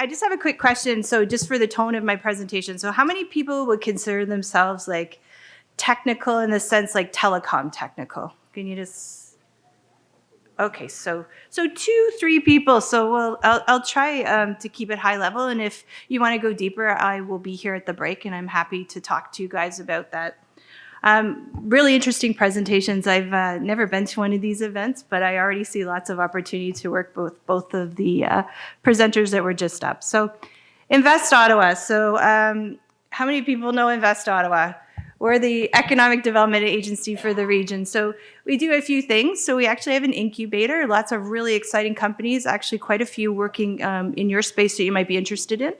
I just have a quick question. So just for the tone of my presentation. So how many people would consider themselves like technical in the sense like telecom technical? Can you just, okay, so 2-3 people. So I'll try to keep it high level. And if you want to go deeper, I will be here at the break and I'm happy to talk to you guys about that. Really interesting presentations. I've never been to one of these events, but I already see lots of opportunity to work with both of the presenters that were just up. So Invest Ottawa. So how many people know Invest Ottawa? We're the economic development agency for the region. So we do a few things. So we actually have an incubator, lots of really exciting companies, actually quite a few working in your space that you might be interested in.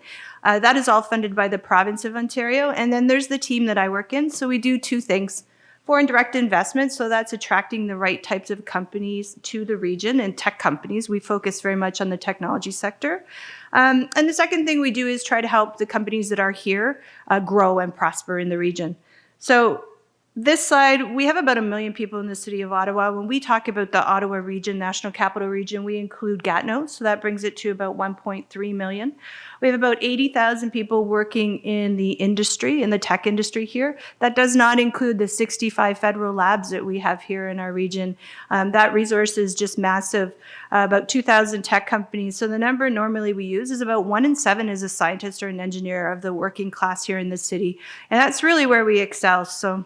That is all funded by the province of Ontario. And then there's the team that I work in. So we do 2 things. Foreign direct investment, so that's attracting the right types of companies to the region and tech companies. We focus very much on the technology sector. And the second thing we do is try to help the companies that are here grow and prosper in the region. So this slide, we have about 1 million people in the city of Ottawa. When we talk about the Ottawa region, National Capital Region, we include Gatineau, so that brings it to about 1.3 million. We have about 80,000 people working in the industry, in the tech industry here. That does not include the 65 federal labs that we have here in our region. That resource is just massive, about 2,000 tech companies. So the number normally we use is about 1 in 7 is a scientist or an engineer of the working class here in the city. And that's really where we excel. So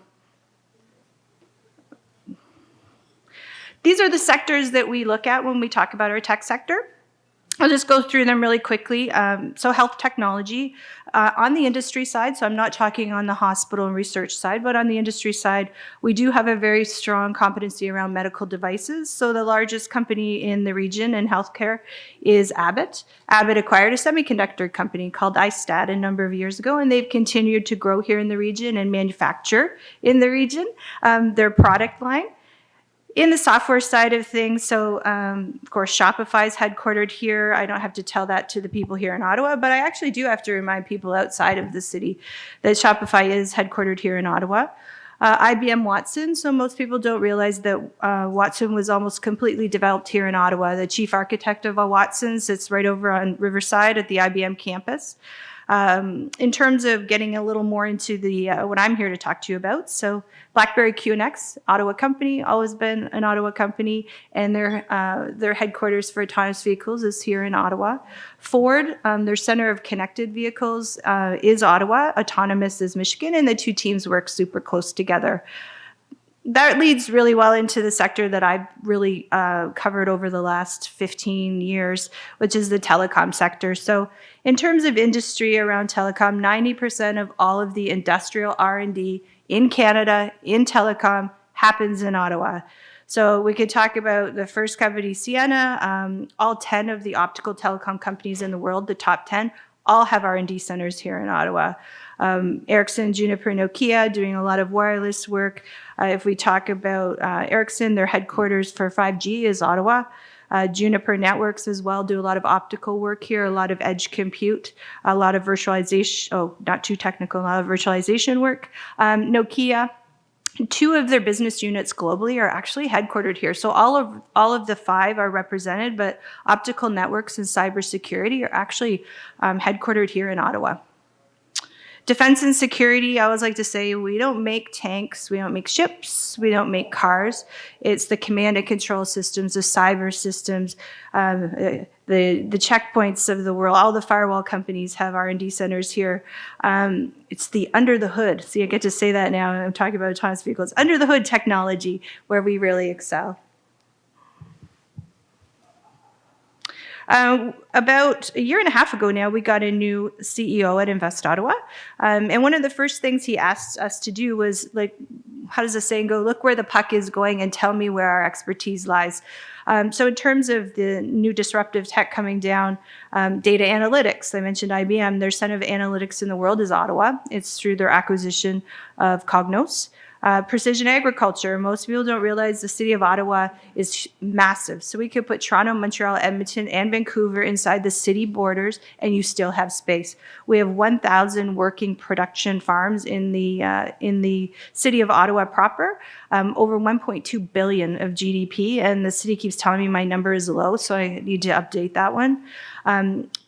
these are the sectors that we look at when we talk about our tech sector. I'll just go through them really quickly. So health technology, on the industry side, so I'm not talking on the hospital and research side, but on the industry side, we do have a very strong competency around medical devices. So the largest company in the region in healthcare is Abbott. Abbott acquired a semiconductor company called iStat a number of years ago, and they've continued to grow here in the region and manufacture in the region their product line. In the software side of things, so of course Shopify is headquartered here. I don't have to tell that to the people here in Ottawa, but I actually do have to remind people outside of the city that Shopify is headquartered here in Ottawa. IBM Watson, so most people don't realize that Watson was almost completely developed here in Ottawa. The chief architect of Watson sits right over on Riverside at the IBM campus. In terms of getting a little more into the what I'm here to talk to you about, so BlackBerry QNX, Ottawa company, always been an Ottawa company, and their headquarters for autonomous vehicles is here in Ottawa. Ford, their center of connected vehicles is Ottawa, autonomous is Michigan, and the 2 teams work super close together. That leads really well into the sector that I've really covered over the last 15 years, which is the telecom sector. So in terms of industry around telecom, 90% of all of the industrial R&D in Canada, in telecom, happens in Ottawa. So we could talk about the first company, Ciena, all 10 of the optical telecom companies in the world, the top 10, all have R&D centers here in Ottawa. Ericsson, Juniper, Nokia doing a lot of wireless work. If we talk about Ericsson, their headquarters for 5G is Ottawa. Juniper Networks as well do a lot of optical work here, a lot of edge compute, a lot of virtualization, not too technical, a lot of virtualization work. Nokia, 2 of their business units globally are actually headquartered here. So all of the 5 are represented, but optical networks and cybersecurity are actually headquartered here in Ottawa. Defense and security, I always like to say, we don't make tanks, we don't make ships, we don't make cars. It's the command and control systems, the cyber systems, the checkpoints of the world. All the firewall companies have R&D centers here. It's the under the hood. See, I get to say that now. I'm talking about autonomous vehicles. Under the hood technology where we really excel. About a year and a half ago now, we got a new CEO at Invest Ottawa. And one of the first things he asked us to do was, like, how does the saying go? Look where the puck is going and tell me where our expertise lies. So in terms of the new disruptive tech coming down, data analytics, I mentioned IBM, their center of analytics in the world is Ottawa. It's through their acquisition of Cognos. Precision agriculture, most people don't realize the city of Ottawa is massive. So we could put Toronto, Montreal, Edmonton, and Vancouver inside the city borders, and you still have space. We have 1,000 working production farms in the city of Ottawa proper. over 1.2 billion of GDP, and the city keeps telling me my number is low, so I need to update that one.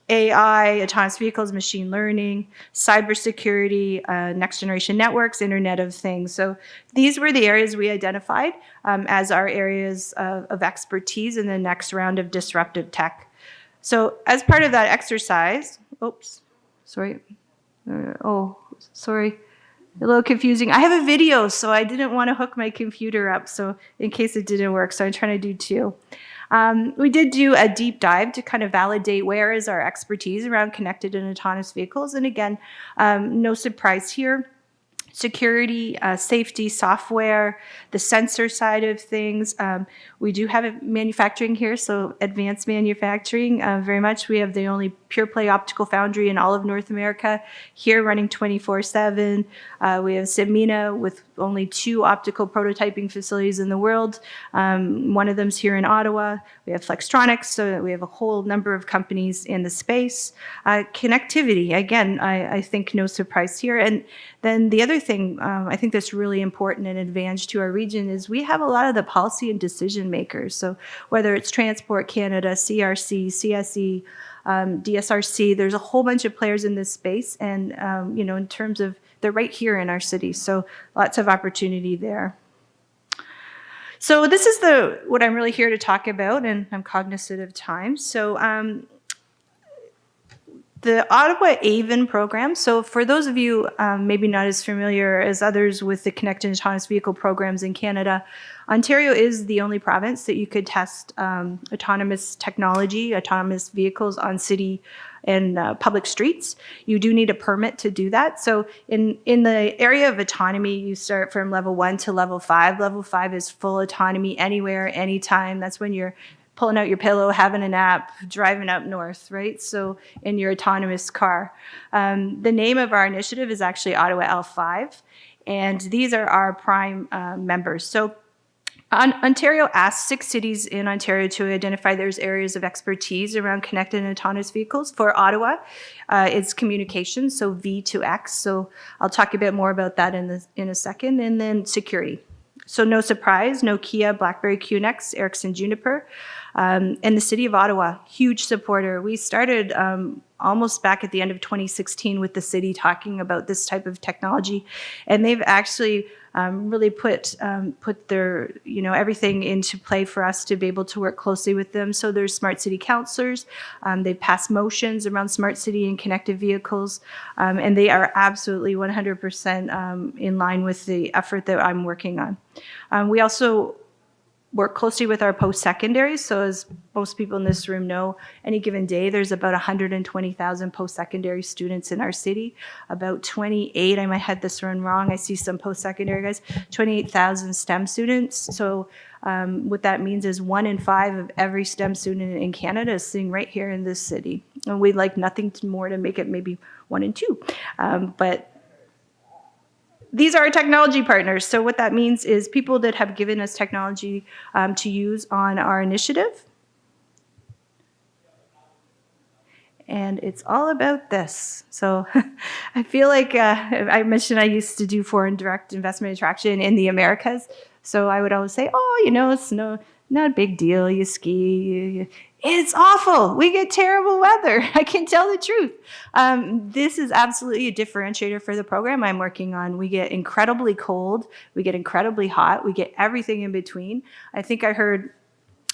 AI, autonomous vehicles, machine learning, cybersecurity, next generation networks, Internet of Things. So these were the areas we identified as our areas of expertise in the next round of disruptive tech. So as part of that exercise, sorry, a little confusing. I have a video, so I didn't want to hook my computer up, so in case it didn't work, so I'm trying to do two. We did do a deep dive to kind of validate where is our expertise around connected and autonomous vehicles. And again, no surprise here. Security, safety, software, the sensor side of things. We do have manufacturing here, so advanced manufacturing, very much. We have the only pure play optical foundry in all of North America here running 24/7. We have Sanmina with only 2 optical prototyping facilities in the world. One of them's here in Ottawa. We have Flextronics, so we have a whole number of companies in the space. Connectivity, again, I think no surprise here. And then the other thing I think that's really important and advantage to our region is we have a lot of the policy and decision makers. So whether it's Transport Canada, CRC, CSE, DSRC, there's a whole bunch of players in this space, and in terms of they're right here in our city, so lots of opportunity there. So this is what I'm really here to talk about, and I'm cognizant of time. So the Ottawa L5 program, so for those of you maybe not as familiar as others with the connected autonomous vehicle programs in Canada, Ontario is the only province that you could test autonomous technology, autonomous vehicles on city and public streets. You do need a permit to do that. So in the area of autonomy, you start from level 1 to level 5. Level 5 is full autonomy anywhere, anytime. That's when you're pulling out your pillow, having a nap, driving up north, right? So in your autonomous car. The name of our initiative is actually Ottawa L5, and these are our prime members. So Ontario asked 6 cities in Ontario to identify there's areas of expertise around connected and autonomous vehicles. For Ottawa, it's communications, so V2X. So I'll talk a bit more about that in a second. And then security. So no surprise, Nokia, BlackBerry, QNX, Ericsson, Juniper. And the City of Ottawa, huge supporter. We started almost back at the end of 2016 with the city talking about this type of technology. And they've actually really put their, everything into play for us to be able to work closely with them. So there's smart city councilors. They've passed motions around smart city and connected vehicles. And they are absolutely 100% in line with the effort that I'm working on. We also work closely with our post-secondaries. So as most people in this room know, any given day, there's about 120,000 post-secondary students in our city. About 28, I might have this one wrong, I see some post-secondary guys, 28,000 STEM students. So what that means is 1 in 5 of every STEM student in Canada is sitting right here in this city. And we'd like nothing more to make it maybe 1 in 2. But these are our technology partners. So what that means is people that have given us technology to use on our initiative. And it's all about this. So I feel like I mentioned I used to do foreign direct investment attraction in the Americas. So I would always say, it's not a big deal. You ski. It's awful. We get terrible weather. I can tell the truth. This is absolutely a differentiator for the program I'm working on. We get incredibly cold. We get incredibly hot. We get everything in between. I think I heard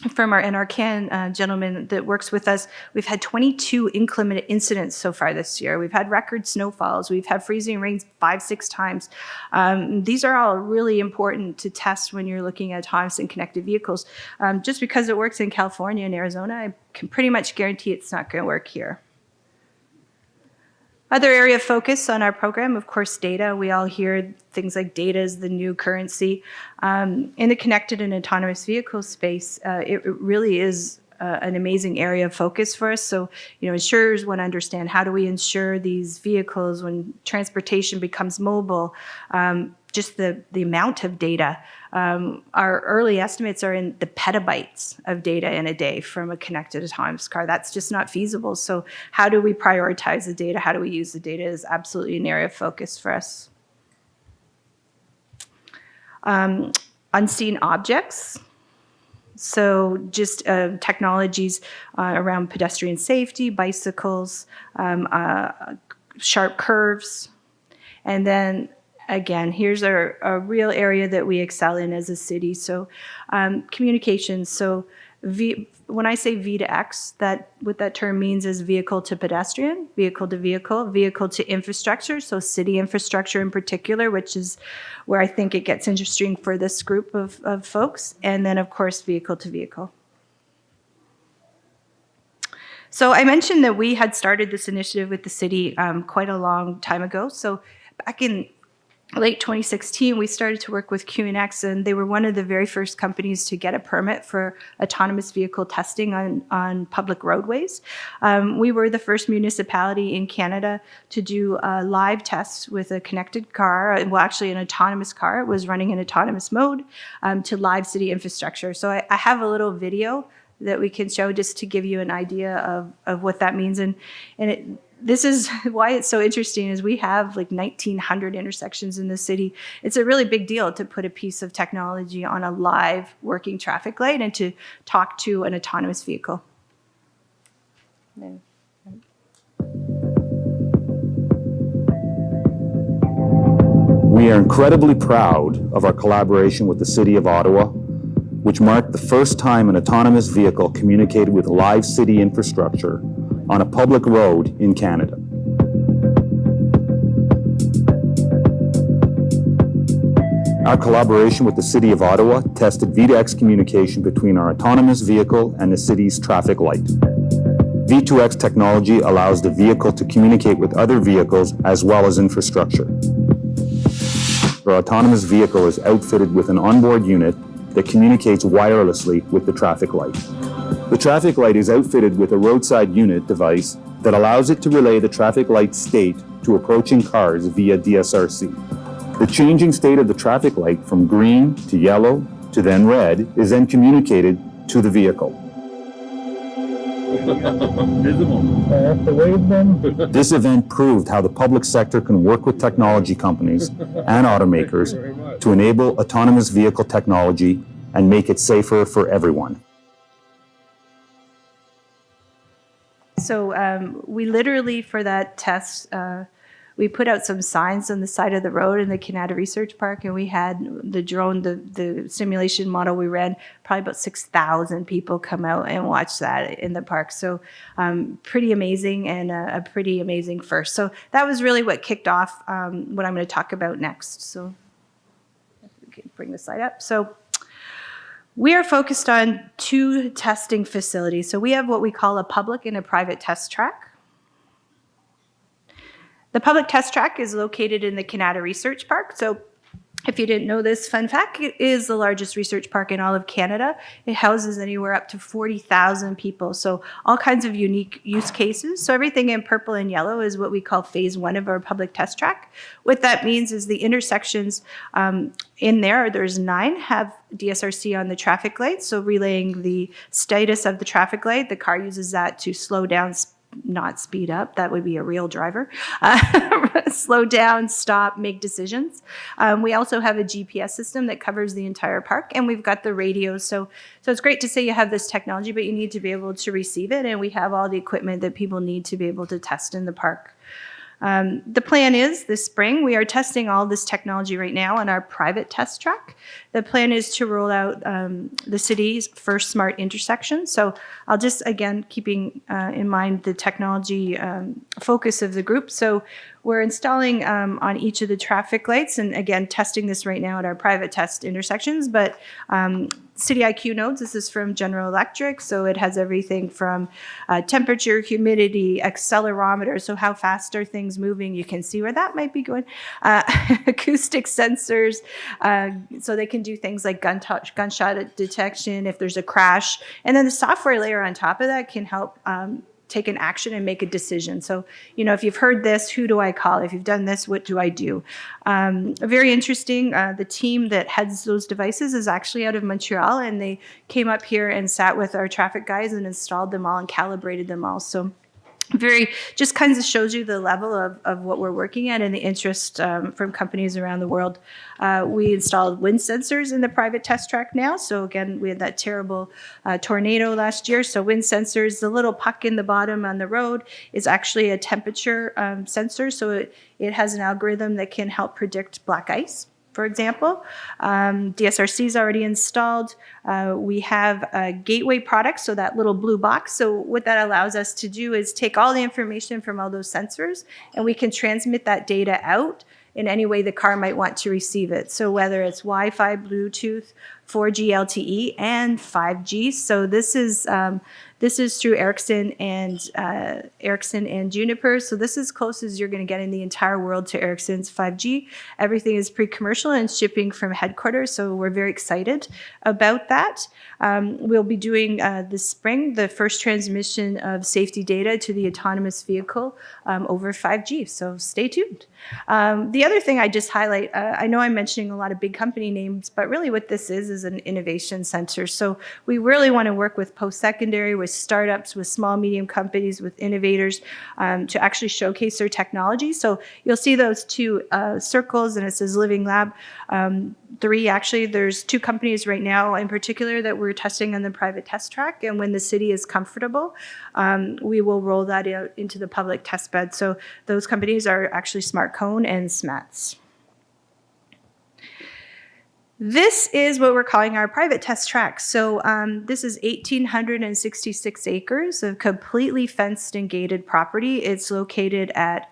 from our NRCan gentleman that works with us, we've had 22 inclement incidents so far this year. We've had record snowfalls. We've had freezing rains 5-6 times. These are all really important to test when you're looking at autonomous and connected vehicles. Just because it works in California and Arizona, I can pretty much guarantee it's not going to work here. Other area of focus on our program, of course, data. We all hear things like data is the new currency. In the connected and autonomous vehicle space, it really is an amazing area of focus for us. So, insurers want to understand how do we insure these vehicles when transportation becomes mobile, just the amount of data. Our early estimates are in the petabytes of data in a day from a connected autonomous car. That's just not feasible. So how do we prioritize the data? How do we use the data is absolutely an area of focus for us. unseen objects. So just technologies around pedestrian safety, bicycles, sharp curves. And then again, here's a real area that we excel in as a city. So communications. So when I say V to X, what that term means is vehicle to pedestrian, vehicle to vehicle, vehicle to infrastructure, so city infrastructure in particular, which is where I think it gets interesting for this group of folks, and then of course vehicle to vehicle. So I mentioned that we had started this initiative with the city quite a long time ago. So back in late 2016, we started to work with QNX, and they were one of the very first companies to get a permit for autonomous vehicle testing on public roadways. We were the first municipality in Canada to do live tests with a connected car, well, actually an autonomous car. It was running in autonomous mode to live city infrastructure. So I have a little video that we can show just to give you an idea of what that means. This is why it's so interesting is we have like 1,900 intersections in the city. It's a really big deal to put a piece of technology on a live working traffic light and to talk to an autonomous vehicle. We are incredibly proud of our collaboration with the City of Ottawa, which marked the first time an autonomous vehicle communicated with live city infrastructure on a public road in Canada. Our collaboration with the City of Ottawa tested V2X communication between our autonomous vehicle and the city's traffic light. V2X technology allows the vehicle to communicate with other vehicles as well as infrastructure. Our autonomous vehicle is outfitted with an onboard unit that communicates wirelessly with the traffic light. The traffic light is outfitted with a roadside unit device that allows it to relay the traffic light state to approaching cars via DSRC. The changing state of the traffic light from green to yellow to then red is then communicated to the vehicle. This event proved how the public sector can work with technology companies and automakers to enable autonomous vehicle technology and make it safer for everyone. So we literally, for that test, we put out some signs on the side of the road in the Canada Research Park, and we had the drone, the simulation model we ran, probably about 6,000 people come out and watch that in the park. So pretty amazing, and a pretty amazing first. So that was really what kicked off what I'm going to talk about next. So if we can bring the slide up. So we are focused on 2 testing facilities. So we have what we call a public and a private test track. The public test track is located in the Canada Research Park. So if you didn't know this, fun fact, it is the largest research park in all of Canada. It houses anywhere up to 40,000 people. So all kinds of unique use cases. So everything in purple and yellow is what we call phase 1 of our public test track. What that means is the intersections in there's 9, have DSRC on the traffic light. So relaying the status of the traffic light, the car uses that to slow down, not speed up. That would be a real driver. Slow down, stop, make decisions. We also have a GPS system that covers the entire park, and we've got the radios. So it's great to say you have this technology, but you need to be able to receive it, and we have all the equipment that people need to be able to test in the park. The plan is this spring, we are testing all this technology right now on our private test track. The plan is to roll out the city's first smart intersection. So I'll just, again, keeping in mind the technology focus of the group. So we're installing on each of the traffic lights, and again, testing this right now at our private test intersections, but City IQ nodes, this is from General Electric, so it has everything from temperature, humidity, accelerometer, so how fast are things moving, you can see where that might be going, acoustic sensors, so they can do things like gunshot detection if there's a crash, and then the software layer on top of that can help take an action and make a decision. So, if you've heard this, who do I call? If you've done this, what do I do? Very interesting. The team that heads those devices is actually out of Montreal, and they came up here and sat with our traffic guys and installed them all and calibrated them all. So just kind of shows you the level of what we're working at and the interest from companies around the world. We installed wind sensors in the private test track now. So again, we had that terrible tornado last year. So wind sensors, the little puck in the bottom on the road is actually a temperature sensor. So it has an algorithm that can help predict black ice, for example. DSRC is already installed. We have a gateway product, so that little blue box. So what that allows us to do is take all the information from all those sensors, and we can transmit that data out in any way the car might want to receive it. So whether it's Wi-Fi, Bluetooth, 4G LTE, and 5G. So this is through Ericsson and Juniper. So this is as close as you're going to get in the entire world to Ericsson's 5G. Everything is pre-commercial and shipping from headquarters. So we're very excited about that. We'll be doing this spring the first transmission of safety data to the autonomous vehicle over 5G. So stay tuned. The other thing I just highlight, I know I'm mentioning a lot of big company names, but really what this is an innovation center. So we really want to work with post-secondary, with startups, with small, medium companies, with innovators to actually showcase their technology. So you'll see those two circles, and it says Living Lab. Three, actually, there's two companies right now in particular that we're testing on the private test track. And when the city is comfortable, we will roll that out into the public test bed. So those companies are actually Smart Cone and SMATS. This is what we're calling our private test track. So this is 1,866 acres of completely fenced and gated property. It's located at,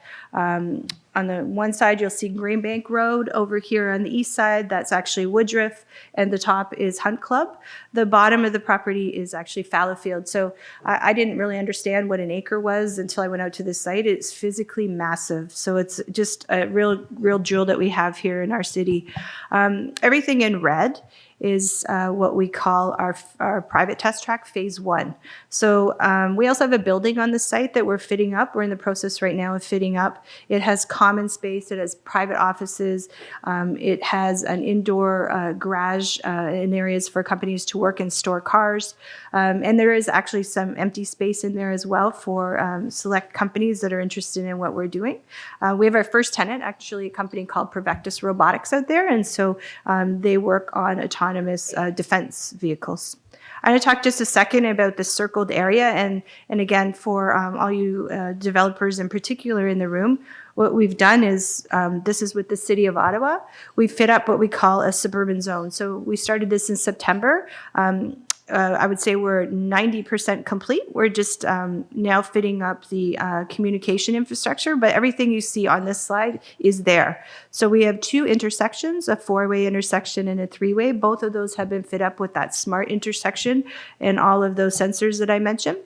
on the one side, you'll see Greenbank Road. Over here on the east side, that's actually Woodruff, and the top is Hunt Club. The bottom of the property is actually Fallowfield. So I didn't really understand what an acre was until I went out to the site. It's physically massive. So it's just a real jewel that we have here in our city. Everything in red is what we call our private test track phase 1. So we also have a building on the site that we're fitting up. We're in the process right now of fitting up. It has common space. It has private offices. It has an indoor garage in areas for companies to work and store cars. And there is actually some empty space in there as well for select companies that are interested in what we're doing. We have our first tenant, actually a company called Provectus Robotics out there. And so they work on autonomous defense vehicles. I'm going to talk just a second about the circled area. And again, for all you developers in particular in the room, what we've done is, this is with the City of Ottawa, we fit up what we call a suburban zone. So we started this in September. I would say we're 90% complete. We're just now fitting up the communication infrastructure, but everything you see on this slide is there. So we have two intersections, a 4-way intersection and a 3-way. Both of those have been fit up with that smart intersection and all of those sensors that I mentioned.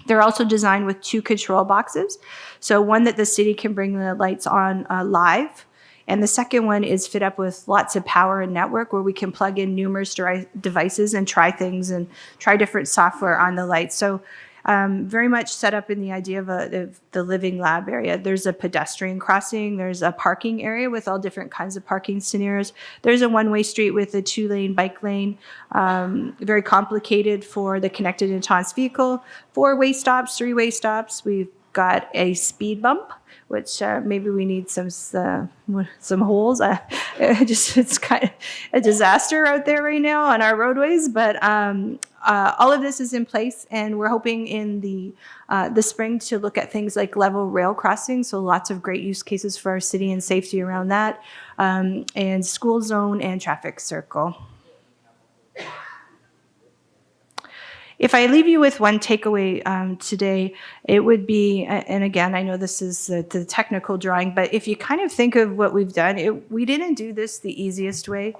They're also designed with two control boxes. So one that the city can bring the lights on live, and the second one is fit up with lots of power and network where we can plug in numerous devices and try things and try different software on the lights. So very much set up in the idea of the living lab area. There's a pedestrian crossing. There's a parking area with all different kinds of parking scenarios. There's a one-way street with a 2-lane bike lane. Very complicated for the connected autonomous vehicle. 4-way stops, 3-way stops. We've got a speed bump, which maybe we need some holes. It's kind of a disaster out there right now on our roadways, but all of this is in place, and we're hoping in the spring to look at things like level rail crossings, so lots of great use cases for our city and safety around that, and school zone and traffic circle. If I leave you with one takeaway today, it would be, and again, I know this is the technical drawing, but if you kind of think of what we've done, we didn't do this the easiest way.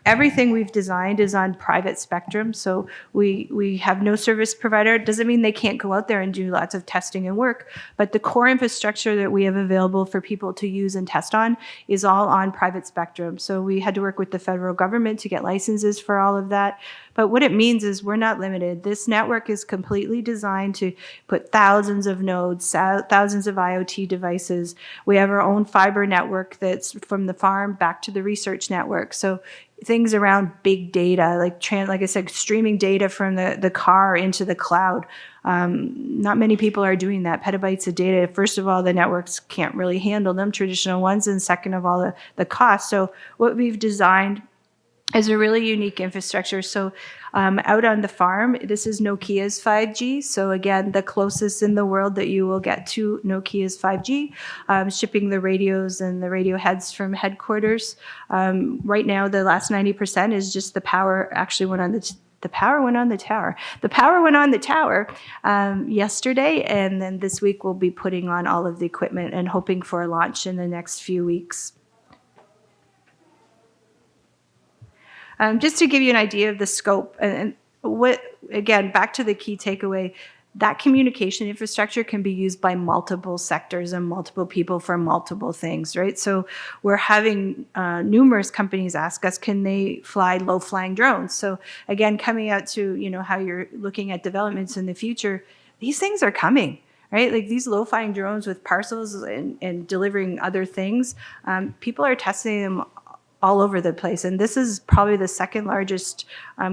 Everything we've designed is on private spectrum, so we have no service provider. It doesn't mean they can't go out there and do lots of testing and work, but the core infrastructure that we have available for people to use and test on is all on private spectrum. So we had to work with the federal government to get licenses for all of that. But what it means is we're not limited. This network is completely designed to put thousands of nodes, thousands of IoT devices. We have our own fiber network that's from the farm back to the research network. So things around big data, like I said, streaming data from the car into the cloud. Not many people are doing that. Petabytes of data. First of all, the networks can't really handle them, traditional ones, and second of all, the cost. So what we've designed is a really unique infrastructure. So out on the farm, this is Nokia's 5G. So again, the closest in the world that you will get to Nokia's 5G, shipping the radios and the radio heads from headquarters. Right now, the last 90% is just the power actually went on the power went on the tower. The power went on the tower yesterday, and then this week we'll be putting on all of the equipment and hoping for a launch in the next few weeks. Just to give you an idea of the scope and what, again, back to the key takeaway, that communication infrastructure can be used by multiple sectors and multiple people for multiple things, right? So we're having numerous companies ask us, can they fly low-flying drones? So again, coming out to, how you're looking at developments in the future, these things are coming. Right, like these low-flying drones with parcels and delivering other things, people are testing them all over the place. And this is probably the second largest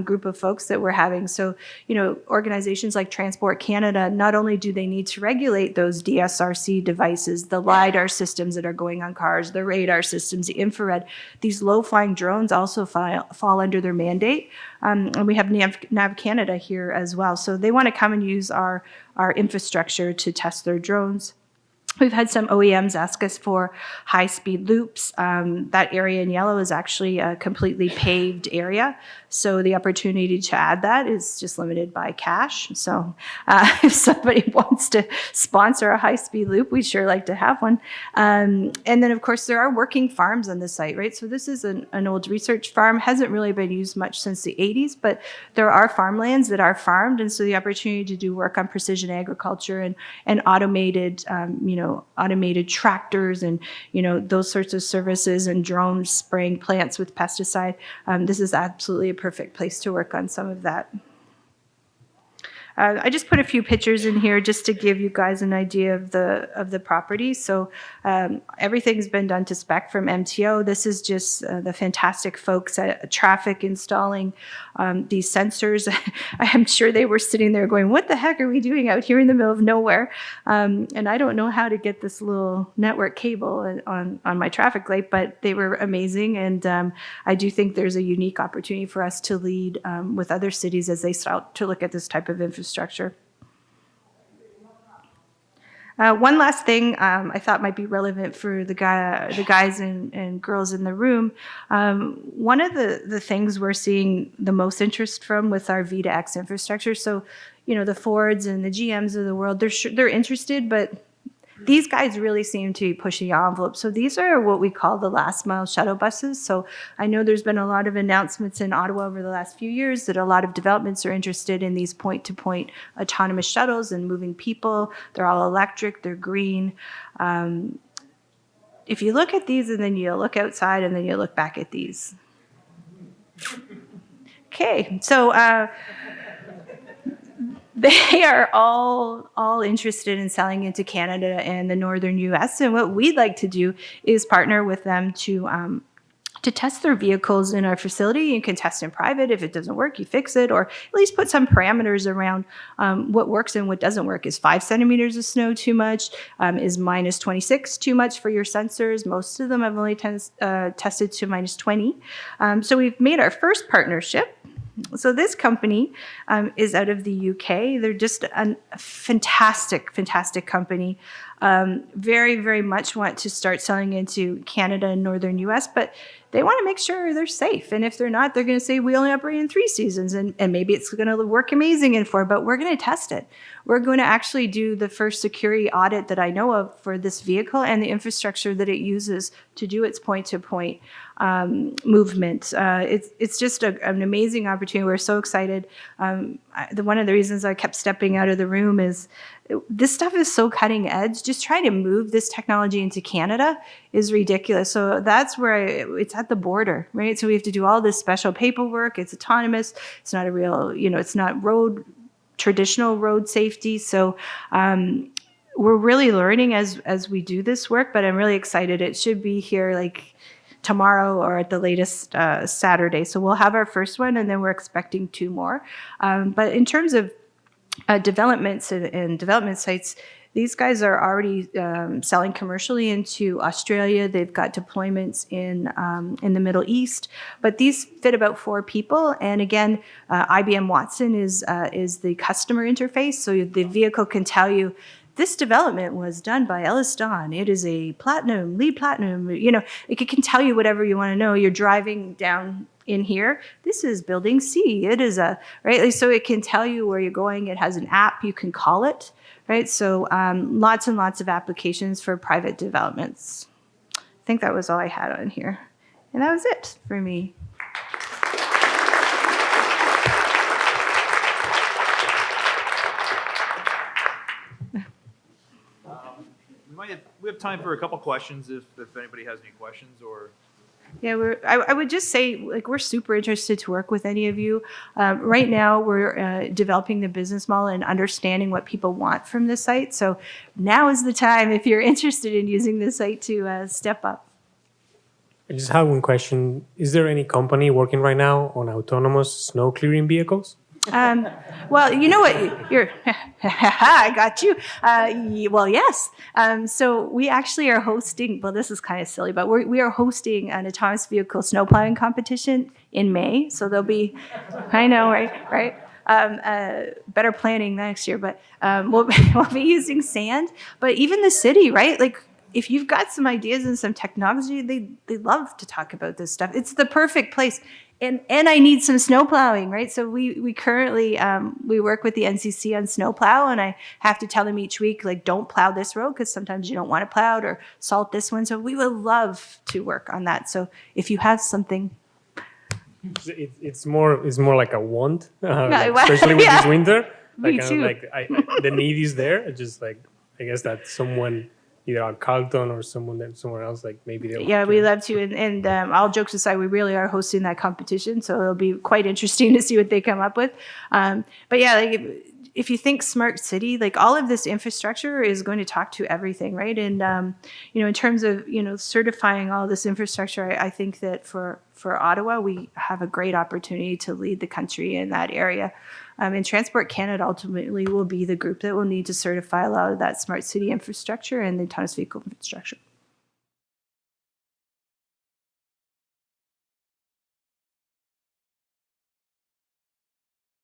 group of folks that we're having. So, organizations like Transport Canada, not only do they need to regulate those DSRC devices, the LiDAR systems that are going on cars, the radar systems, the infrared, these low-flying drones also fall under their mandate. And we have Nav Canada here as well. So they want to come and use our infrastructure to test their drones. We've had some OEMs ask us for high-speed loops. That area in yellow is actually a completely paved area. So the opportunity to add that is just limited by cash. So if somebody wants to sponsor a high-speed loop, we'd sure like to have one. And then, of course, there are working farms on the site, right? So this is an old research farm. Hasn't really been used much since the 80s, but there are farmlands that are farmed. And so the opportunity to do work on precision agriculture and automated, automated tractors and, those sorts of services and drones spraying plants with pesticide. This is absolutely a perfect place to work on some of that. I just put a few pictures in here just to give you guys an idea of the property. So everything's been done to spec from MTO. This is just the fantastic folks at Traffic installing these sensors. I'm sure they were sitting there going, what the heck are we doing out here in the middle of nowhere? And I don't know how to get this little network cable on my traffic light, but they were amazing. And I do think there's a unique opportunity for us to lead with other cities as they start to look at this type of infrastructure. One last thing I thought might be relevant for the guys and girls in the room. One of the things we're seeing the most interest from with our V2X infrastructure. So, the Fords and the GMs of the world, they're interested, but these guys really seem to be pushing the envelope. So these are what we call the last mile shuttle buses. So I know there's been a lot of announcements in Ottawa over the last few years that a lot of developments are interested in these point-to-point autonomous shuttles and moving people. They're all electric, they're green. If you look at these and then you look outside and then you look back at these. Okay, so they are all interested in selling into Canada and the northern U.S. And what we'd like to do is partner with them to test their vehicles in our facility. You can test in private. If it doesn't work, you fix it, or at least put some parameters around what works and what doesn't work. Is 5 centimeters of snow too much? Is minus 26 too much for your sensors? Most of them have only tested to minus 20. So we've made our first partnership. So this company is out of the UK. They're just a fantastic, fantastic company. Very, very much want to start selling into Canada and northern US, but they want to make sure they're safe. And if they're not, they're going to say, we only operate in 3 seasons, and maybe it's going to work amazing in 4, but we're going to test it. We're going to actually do the first security audit that I know of for this vehicle and the infrastructure that it uses to do its point-to-point movement. It's just an amazing opportunity. We're so excited. One of the reasons I kept stepping out of the room is this stuff is so cutting edge. Just trying to move this technology into Canada is ridiculous. So that's where it's at the border, right? So we have to do all this special paperwork. It's autonomous. It's not a real, it's not traditional road safety. So we're really learning as we do this work, but I'm really excited. It should be here like tomorrow or at the latest Saturday. So we'll have our first one, and then we're expecting 2 more. But in terms of developments and development sites, these guys are already selling commercially into Australia. They've got deployments in the Middle East, but these fit about 4 people. And again, IBM Watson is the customer interface, so the vehicle can tell you, this development was done by Ellis Don. It is a platinum, lead platinum. It can tell you whatever you want to know. You're driving down in here. This is building C. It is right. So it can tell you where you're going. It has an app. You can call it, right? So lots and lots of applications for private developments. I think that was all I had on here. And that was it for me. We have time for a couple questions if anybody has any questions or. Yeah, I would just say, we're super interested to work with any of you. Right now, we're developing the business model and understanding what people want from the site. So now is the time, if you're interested in using the site, to step up. I just have one question. Is there any company working right now on autonomous snow clearing vehicles? Well, you know what? I got you. Well, yes. So we actually are hosting, well, this is kind of silly, but we are hosting an autonomous vehicle snowplowing competition in May. So there'll be, I know, right? Better planning next year, but we'll be using sand. But even the city, right? Like, if you've got some ideas and some technology, they love to talk about this stuff. It's the perfect place. And I need some snow plowing, right? So we currently, we work with the NCC on snow plow, and I have to tell them each week, like, don't plow this road because sometimes you don't want it plowed, or salt this one. So we would love to work on that. So if you have something. It's more like a want, especially with this winter. Me too. The need is there. It's just like, I guess that someone, either on Carlton or somewhere else, like maybe they'll. Yeah, we love to. And all jokes aside, we really are hosting that competition. So it'll be quite interesting to see what they come up with. But yeah, like if you think smart city, like all of this infrastructure is going to talk to everything, right? And, in terms of, certifying all this infrastructure, I think that for Ottawa, we have a great opportunity to lead the country in that area. And Transport Canada ultimately will be the group that will need to certify a lot of that smart city infrastructure and the autonomous vehicle infrastructure.